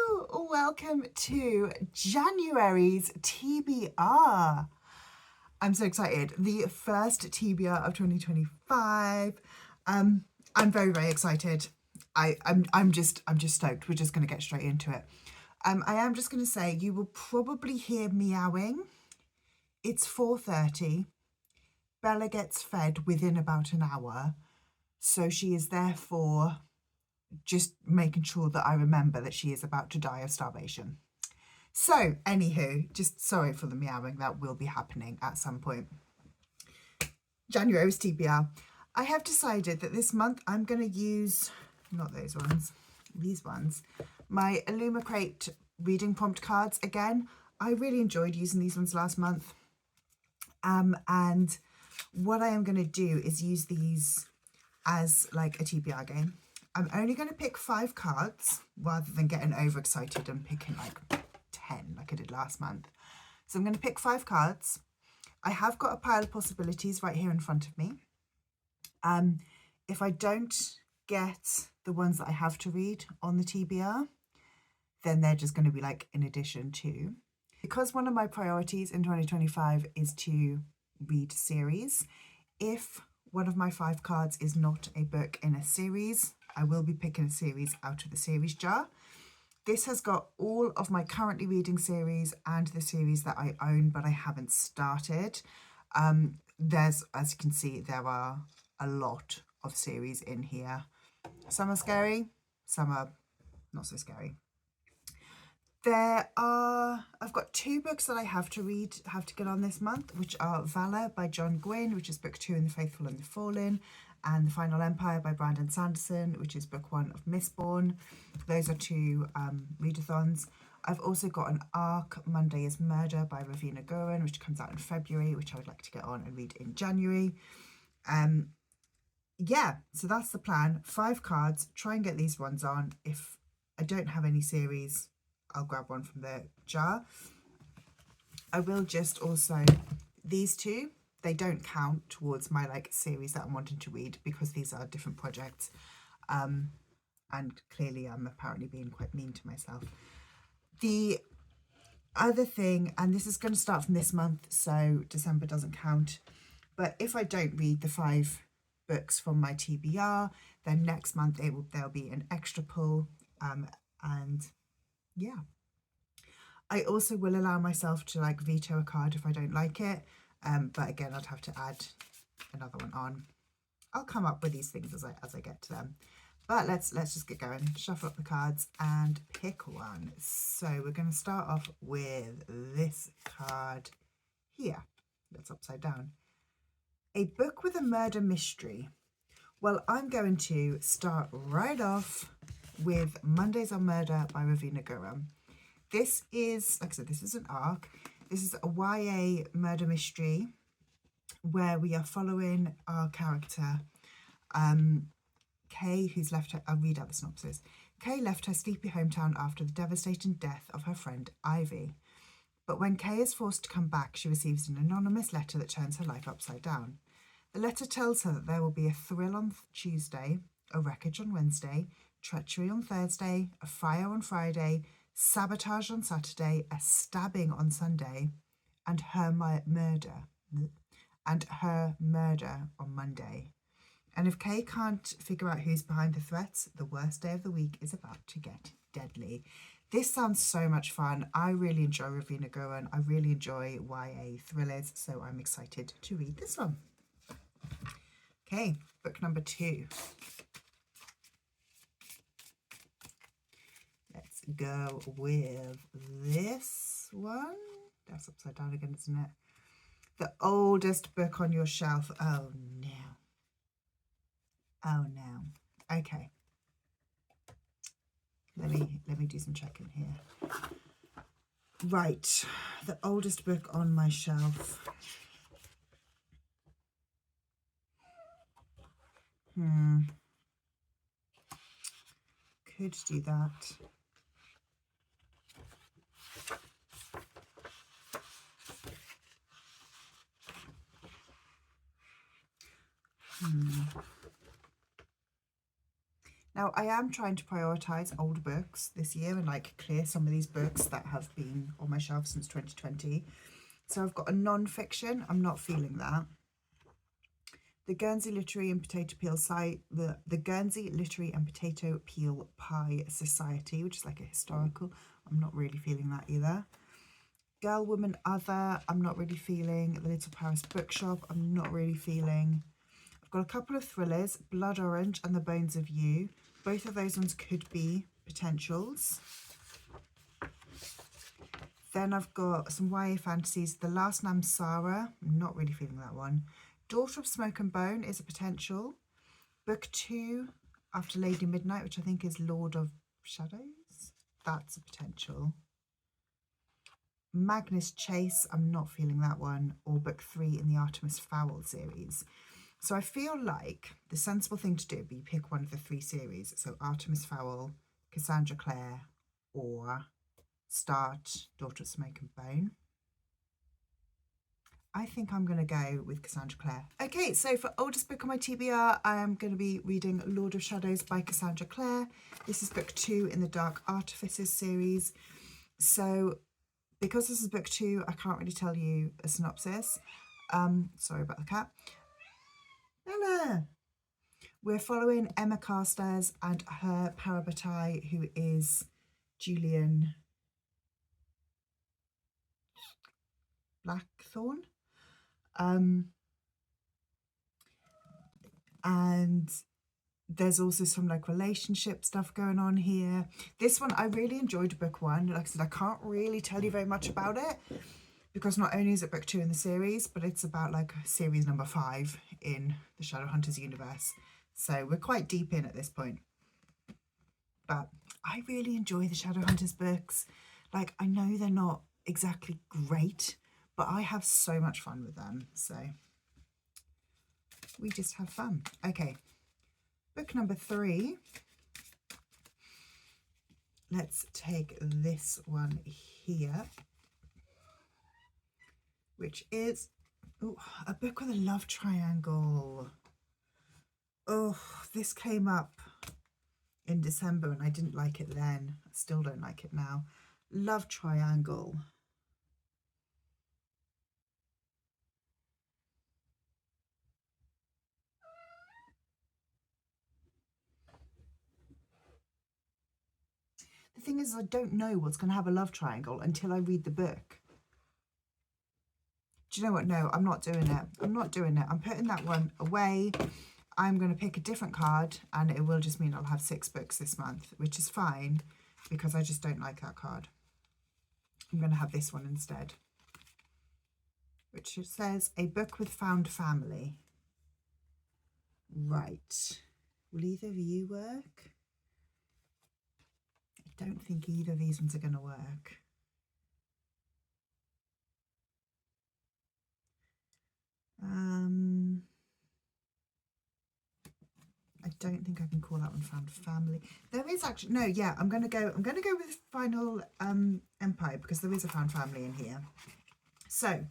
Hello, welcome to January's TBR. I'm so excited. The first TBR of 2025. I'm very, very excited. I'm just stoked. We're just gonna get straight into it. I am just gonna say you will probably hear meowing. It's 4:30. Bella gets fed within about an hour, so she is therefore just making sure that I remember that she is about to die of starvation. So, anywho, just sorry for the meowing, that will be happening at some point. January's TBR. I have decided that this month I'm going to use, not those ones, these ones, my Illumicrate reading prompt cards again. I really enjoyed using these ones last month. And what I am going to do is use these as like a TBR game. I'm only going to pick 5 cards rather than getting overexcited and picking like 10 like I did last month. So I'm going to pick 5 cards. I have got a pile of possibilities right here in front of me. If I don't get the ones that I have to read on the TBR, then they're just going to be like in addition to. Because one of my priorities in 2025 is to read series, if one of my 5 cards is not a book in a series, I will be picking a series out of the series jar. This has got all of my currently reading series and the series that I own but I haven't started. As you can see, there are a lot of series in here. Some are scary, some are not so scary. I've got 2 books that I have to get on this month, which are Valor by John Gwynne, which is book 2 in The Faithful and the Fallen, and The Final Empire by Brandon Sanderson, which is book 1 of Mistborn. Those are 2 readathons. I've also got an ARC, Monday is Murder by Ravina Gurin, which comes out in February, which I would like to get on and read in January. Yeah, so that's the plan. 5 cards, try and get these ones on. If I don't have any series, I'll grab one from the jar. I will just also, these 2, they don't count towards my like series that I'm wanting to read because these are different projects. And clearly I'm apparently being quite mean to myself. The other thing, and this is going to start from this month, so December doesn't count, but if I don't read the 5 books from my TBR, then next month there'll be an extra pull, and yeah. I also will allow myself to like veto a card if I don't like it, but again I'd have to add another one on. I'll come up with these things as I get to them, but let's just get going. Shuffle up the cards and pick one. So we're going to start off with this card here that's upside down. A book with a murder mystery. Well, I'm going to start right off with Mondays on Murder by Ravina Gurin. This is, like I said, this is an ARC. This is a YA murder mystery where we are following our character, Kay, who's left her, I'll read out the synopsis. Kay left her sleepy hometown after the devastating death of her friend Ivy. But when Kay is forced to come back, she receives an anonymous letter that turns her life upside down. The letter tells her that there will be a thrill on Tuesday, a wreckage on Wednesday, treachery on Thursday, a fire on Friday, sabotage on Saturday, a stabbing on Sunday, and her murder on Monday. And if Kay can't figure out who's behind the threats, the worst day of the week is about to get deadly. This sounds so much fun. I really enjoy Ravina Gurin. I really enjoy YA thrillers, so I'm excited to read this one. Okay, book number 2. Let's go with this one. That's upside down again, isn't it? The oldest book on your shelf. Oh no. Oh no. Okay. Let me do some checking here. Right. The oldest book on my shelf. Could do that. Now, I am trying to prioritise old books this year and like clear some of these books that have been on my shelf since 2020. So I've got a non-fiction. I'm not feeling that. The Guernsey Literary and Potato Peel the Guernsey Literary and Potato Peel Pie Society, which is like a historical. I'm not really feeling that either. Girl, Woman, Other, I'm not really feeling. The Little Paris Bookshop, I'm not really feeling. I've got a couple of thrillers, Blood Orange and The Bones of You. Both of those ones could be potentials. Then I've got some YA fantasies. The Last Namsara, I'm not really feeling that one. Daughter of Smoke and Bone is a potential. Book 2, After Lady Midnight, which I think is Lord of Shadows. That's a potential. Magnus Chase, I'm not feeling that one. Or book 3 in the Artemis Fowl series. So I feel like the sensible thing to do would be pick one of the 3 series. So Artemis Fowl, Cassandra Clare, or start Daughter of Smoke and Bone. I think I'm going to go with Cassandra Clare. Okay, so for oldest book on my TBR, I am going to be reading Lord of Shadows by Cassandra Clare. This is book 2 in the Dark Artifices series. So because this is book 2, I can't really tell you a synopsis. Sorry about the cat. Ella! We're following Emma Carstairs and her parabatai, who is Julian Blackthorne. And there's also some like relationship stuff going on here. This one, I really enjoyed book 1. Like I said, I can't really tell you very much about it because not only is it book 2 in the series, but it's about like series number 5 in the Shadowhunters universe. So we're quite deep in at this point. But I really enjoy the Shadowhunters books. Like, I know they're not exactly great, but I have so much fun with them. So we just have fun. Okay, book number 3. Let's take this one here, which is a book with a love triangle. Oh, this came up in December and I didn't like it then. I still don't like it now. Love triangle. The thing is, I don't know what's going to have a love triangle until I read the book. Do you know what? No, I'm not doing it. I'm not doing it. I'm putting that one away. I'm going to pick a different card and it will just mean I'll have 6 books this month, which is fine because I just don't like that card. I'm going to have this one instead, which says A Book with Found Family. Right. Will either of you work? I don't think either of these ones are going to work. I don't think I can call that one Found Family. There is actually no, yeah, I'm gonna go with Final Empire because there is a Found Family in here. So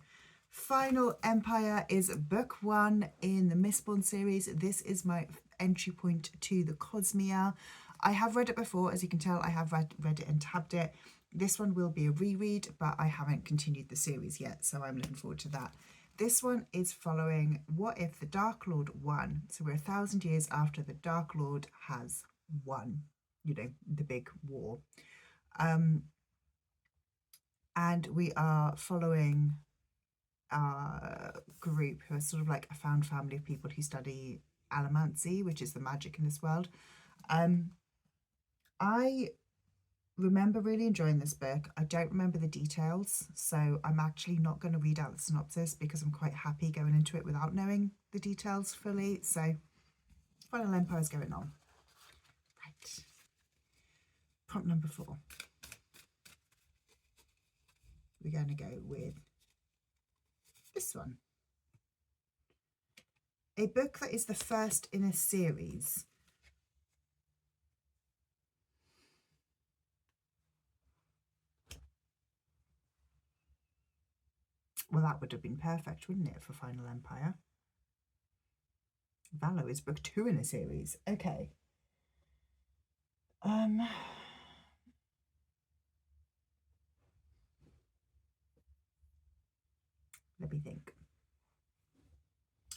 Final Empire is book 1 in the Mistborn series. This is my entry point to the Cosmere. I have read it before, as you can tell. I have read it and tabbed it. This one will be a reread, but I haven't continued the series yet, so I'm looking forward to that. This one is following What If the Dark Lord won? So we're 1,000 years after the Dark Lord has won, you know, the big war. And we are following a group who are sort of like a found family of people who study allomancy, which is the magic in this world. I remember really enjoying this book. I don't remember the details, so I'm actually not going to read out the synopsis because I'm quite happy going into it without knowing the details fully. So Final Empire is going on. Right. Prompt number 4. We're going to go with this one. A book that is the first in a series. Well, that would have been perfect, wouldn't it, for Final Empire? Valor is book 2 in a series. Okay. Let me think.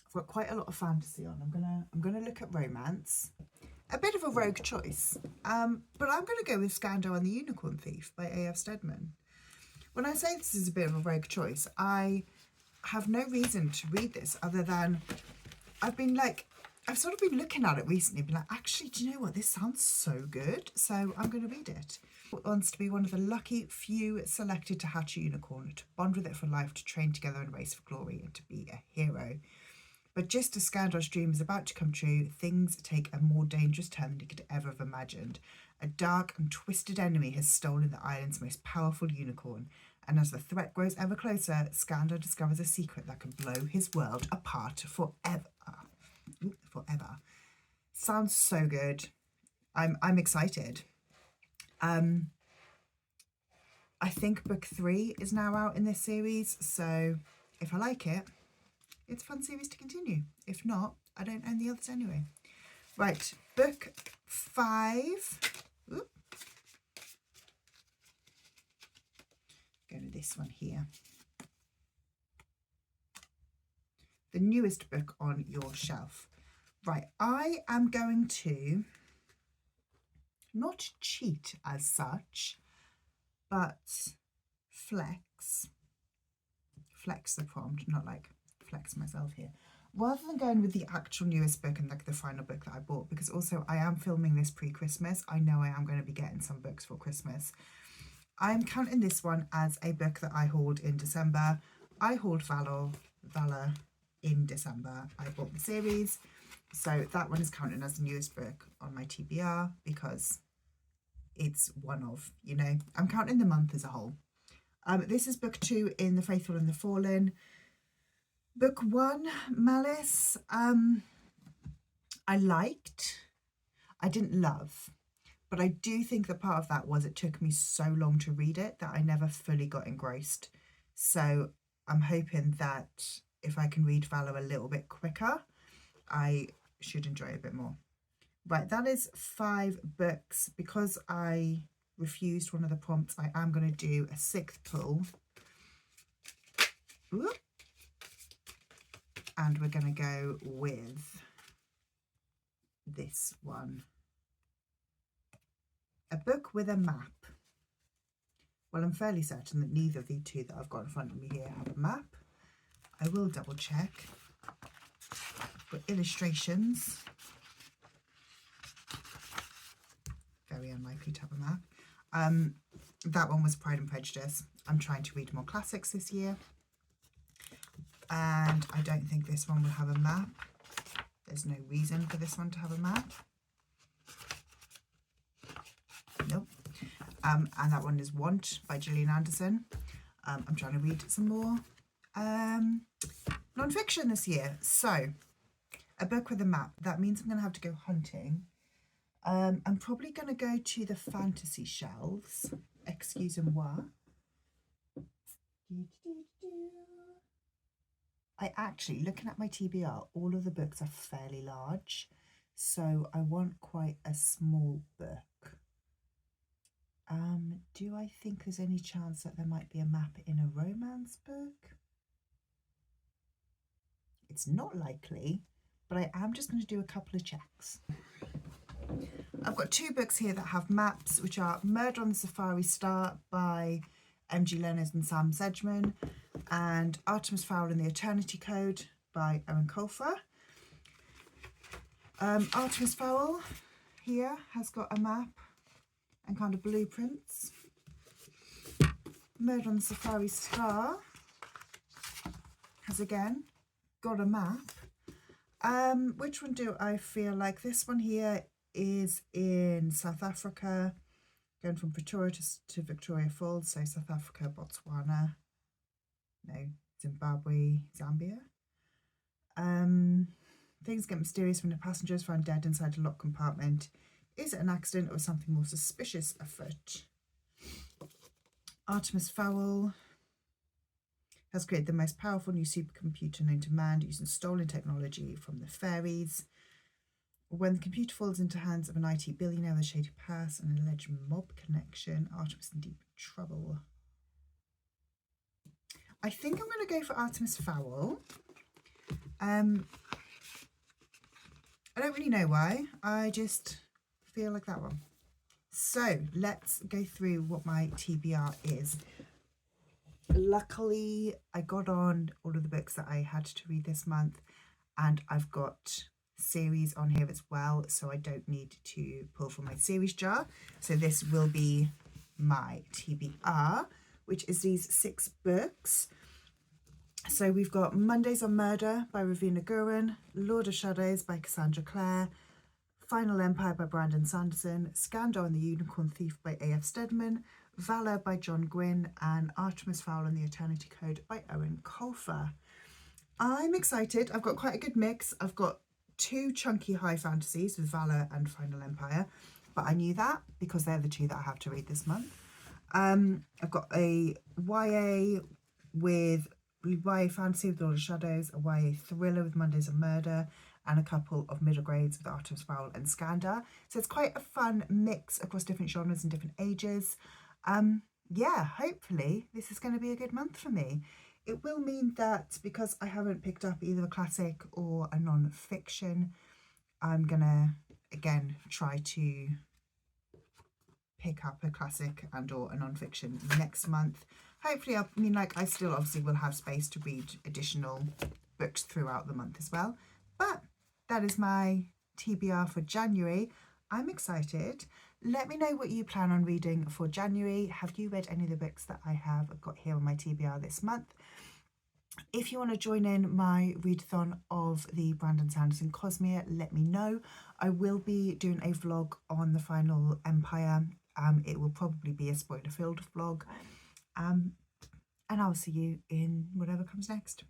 I've got quite a lot of fantasy on. I'm gonna look at romance. A bit of a rogue choice, but I'm gonna go with Scandal and the Unicorn Thief by A.F. Stedman. When I say this is a bit of a rogue choice, I have no reason to read this other than I've sort of been looking at it recently, been like, actually, do you know what? This sounds so good, so I'm going to read it. It wants to be one of the lucky few selected to hatch a unicorn, to bond with it for life, to train together in a race for glory, and to be a hero. But just as Scandar's dream is about to come true, things take a more dangerous turn than he could ever have imagined. A dark and twisted enemy has stolen the island's most powerful unicorn, and as the threat grows ever closer, Scandar discovers a secret that can blow his world apart forever. Forever. Sounds so good. I'm excited. I think book 3 is now out in this series, so if I like it, it's a fun series to continue. If not, I don't own the others anyway. Right, book 5. Oop. Go to this one here. The newest book on your shelf. Right, I am going to not cheat as such, but flex the prompt, not like flex myself here. Rather than going with the actual newest book and like the final book that I bought, because also I am filming this pre-Christmas. I know I am going to be getting some books for Christmas. I'm counting this one as a book that I hauled in December. I hauled Valor in December. I bought the series. So that one is counted as the newest book on my TBR because it's one of, you know, I'm counting the month as a whole. This is book 2 in The Faithful and the Fallen. Book 1, Malice, I liked. I didn't love. But I do think that part of that was it took me so long to read it that I never fully got engrossed. So I'm hoping that if I can read Valor a little bit quicker, I should enjoy it a bit more. Right, that is 5 books. Because I refused one of the prompts, I am going to do a 6th pull. Ooh. And we're going to go with this one. A book with a map. Well, I'm fairly certain that neither of the 2 that I've got in front of me here have a map. I will double check. For illustrations, very unlikely to have a map. That one was Pride and Prejudice. I'm trying to read more classics this year. And I don't think this one will have a map. There's no reason for this one to have a map. Nope. And that one is Want by Gillian Anderson. I'm trying to read some more non-fiction this year. So, a book with a map. That means I'm going to have to go hunting. I'm probably going to go to the fantasy shelves. Excusez-moi. I actually, looking at my TBR, all of the books are fairly large. So I want quite a small book. Do I think there's any chance that there might be a map in a romance book? It's not likely, but I am just going to do a couple of checks. I've got 2 books here that have maps, which are Murder on the Safari Star by M.G. Leonard and Sam Sedgman, and Artemis Fowl and the Eternity Code by Owen Colfer. Artemis Fowl here has got a map and kind of blueprints. Murder on the Safari Star has again got a map. Which one do I feel like? This one here is in South Africa, going from Pretoria to Victoria Falls, so South Africa, Botswana, no, Zimbabwe, Zambia. Things get mysterious when a passenger is found dead inside a locked compartment. Is it an accident or something more suspicious afoot? Artemis Fowl has created the most powerful new supercomputer known to man using stolen technology from the fairies. When the computer falls into hands of an IT billionaire with a shady past and an alleged mob connection, Artemis in deep trouble. I think I'm going to go for Artemis Fowl. I don't really know why. I just feel like that one. So let's go through what my TBR is. Luckily, I got on all of the books that I had to read this month, and I've got series on here as well, so I don't need to pull from my series jar. So this will be my TBR, which is these 6 books. So we've got Mondays on Murder by Ravina Gurin, Lord of Shadows by Cassandra Clare, Final Empire by Brandon Sanderson, Scandal and the Unicorn Thief by A.F. Steadman, Valor by John Gwynne, and Artemis Fowl and the Eternity Code by Owen Colfer. I'm excited. I've got quite a good mix. I've got 2 chunky high fantasies with Valor and Final Empire, but I knew that because they're the 2 that I have to read this month. I've got a YA fantasy with Lord of Shadows, a YA thriller with Mondays on Murder, and a couple of middle grades with Artemis Fowl and Scandal. So it's quite a fun mix across different genres and different ages. Yeah, hopefully this is going to be a good month for me. It will mean that because I haven't picked up either a classic or a non-fiction, I'm going to, again, try to pick up a classic and or a non-fiction next month. Hopefully, I still obviously will have space to read additional books throughout the month as well. But that is my TBR for January. I'm excited. Let me know what you plan on reading for January. Have you read any of the books that I have got here on my TBR this month? If you want to join in my readathon of the Brandon Sanderson Cosmere, let me know. I will be doing a vlog on the Final Empire. It will probably be a spoiler-filled vlog. And I'll see you in whatever comes next.